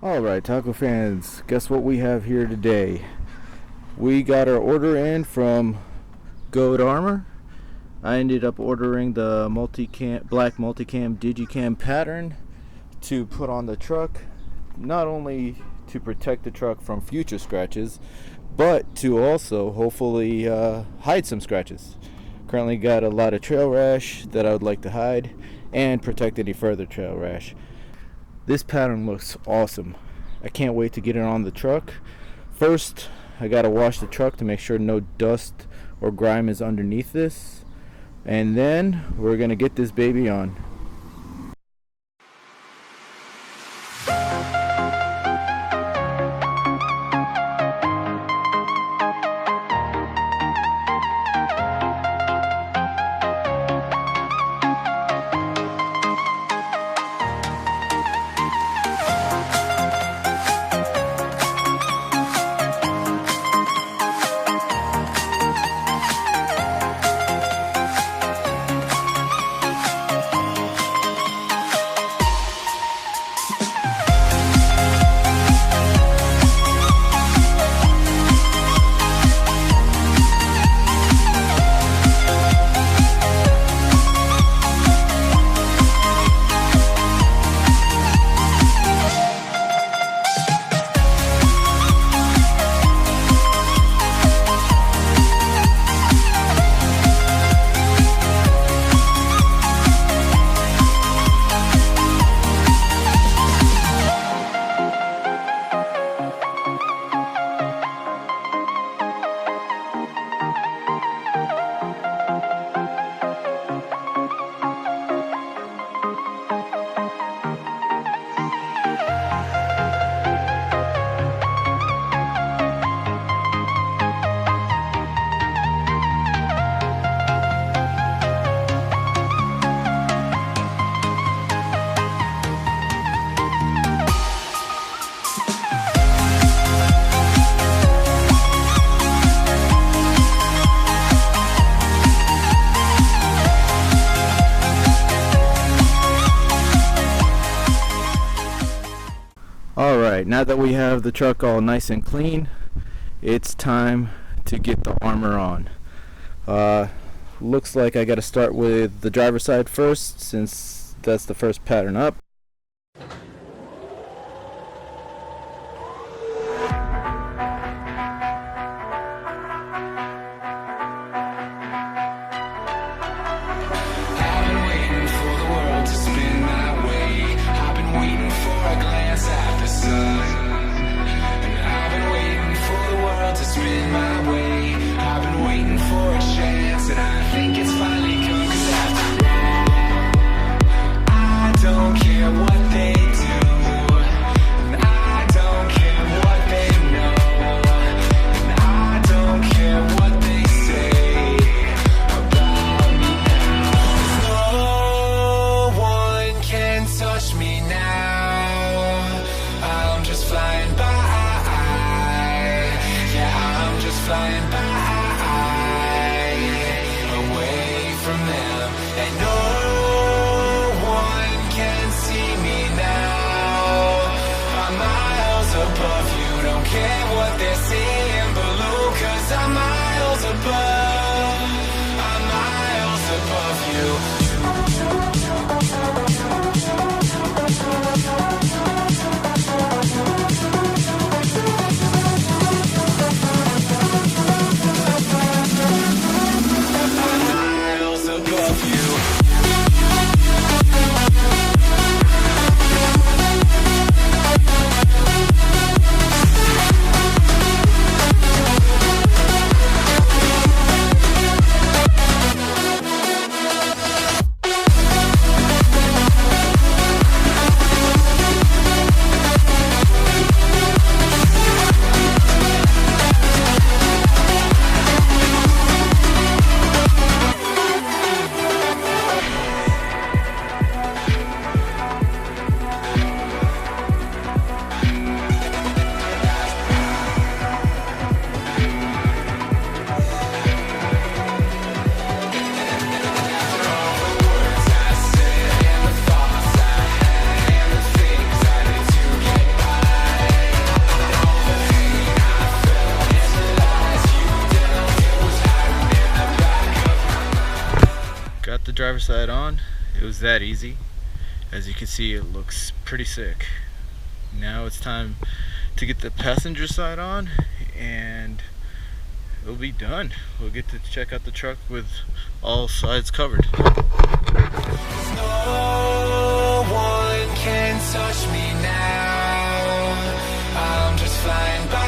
Alright, taco fans, guess what we have here today? We got our order in from Goat Armor. I ended up ordering the black multicam Digicam pattern to put on the truck, not only to protect the truck from future scratches, but to also hopefully hide some scratches. Currently got a lot of trail rash that I would like to hide and protect any further trail rash. This pattern looks awesome. I can't wait to get it on the truck. First, I gotta wash the truck to make sure no dust or grime is underneath this, and then we're gonna get this baby on. Alright, now that we have the truck all nice and clean, it's time to get the armor on. Looks like I gotta start with the driver's side first, since that's the first pattern up. Don't care. got the driver's side on. It was that easy. As you can see, it looks pretty sick. Now it's time to get the passenger side on and it'll be done. We'll get to check out the truck with all sides covered. No one can touch me now. I'm just flying by.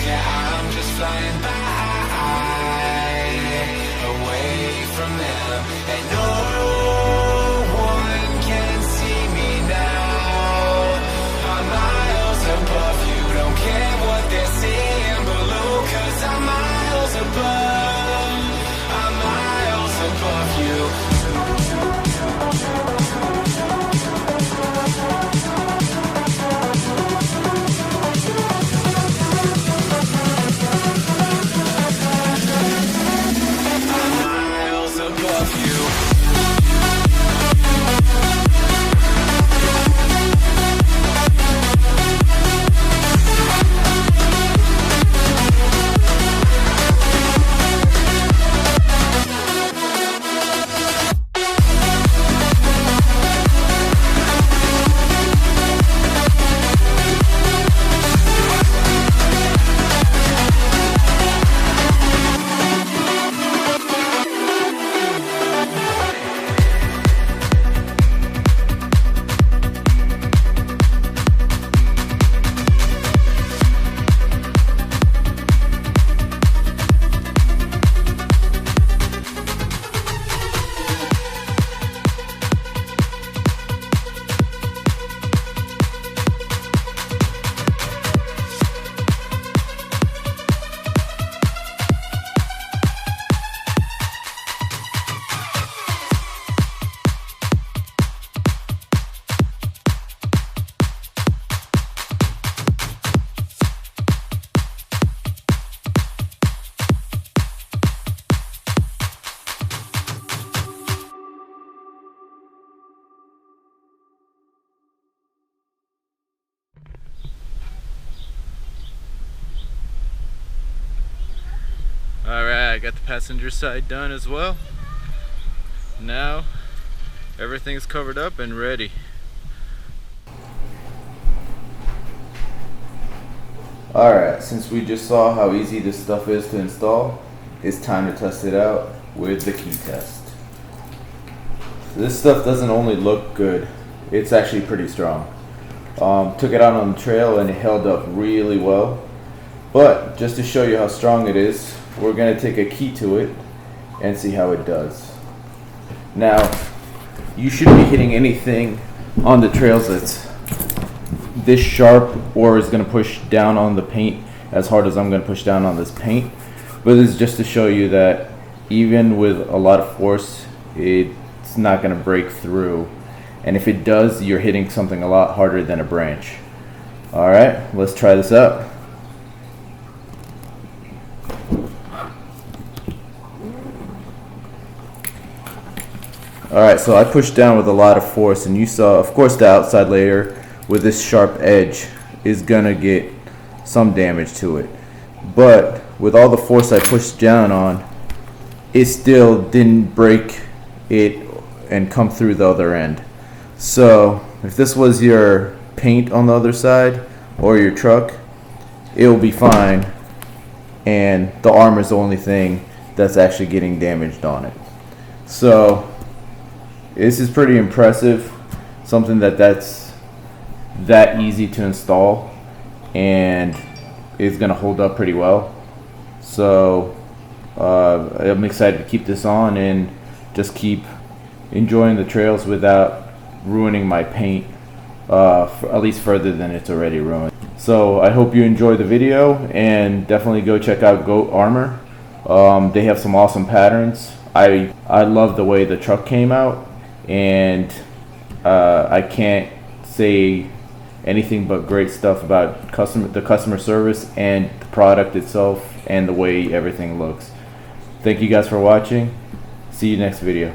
Yeah, I'm just flying by away from them. And no one can see me now. I'm miles above you. Don't care what they're seeing below, 'cause I'm miles above. I'm miles above you. Miles above you. Alright, I got the passenger side done as well. Now everything's covered up and ready. Alright, since we just saw how easy this stuff is to install, it's time to test it out with the key test. This stuff doesn't only look good, it's actually pretty strong. Took it out on the trail and it held up really well. But just to show you how strong it is, we're going to take a key to it and see how it does. Now, you shouldn't be hitting anything on the trails that's this sharp or is going to push down on the paint as hard as I'm going to push down on this paint. But this is just to show you that even with a lot of force, it's not going to break through. And if it does, you're hitting something a lot harder than a branch. Alright, let's try this out. Alright, so I pushed down with a lot of force, and you saw, of course, the outside layer with this sharp edge is gonna get some damage to it. But with all the force I pushed down on, it still didn't break it and come through the other end. So if this was your paint on the other side or your truck, it will be fine, and the armor is the only thing that's actually getting damaged on it. So this is pretty impressive, something that's that easy to install and is going to hold up pretty well. So I'm excited to keep this on and just keep enjoying the trails without ruining my paint, at least further than it's already ruined. So I hope you enjoy the video, and definitely go check out Goat Armor. They have some awesome patterns. I love the way the truck came out, and I can't say anything but great stuff about the customer service and the product itself and the way everything looks. Thank you guys for watching. See you next video.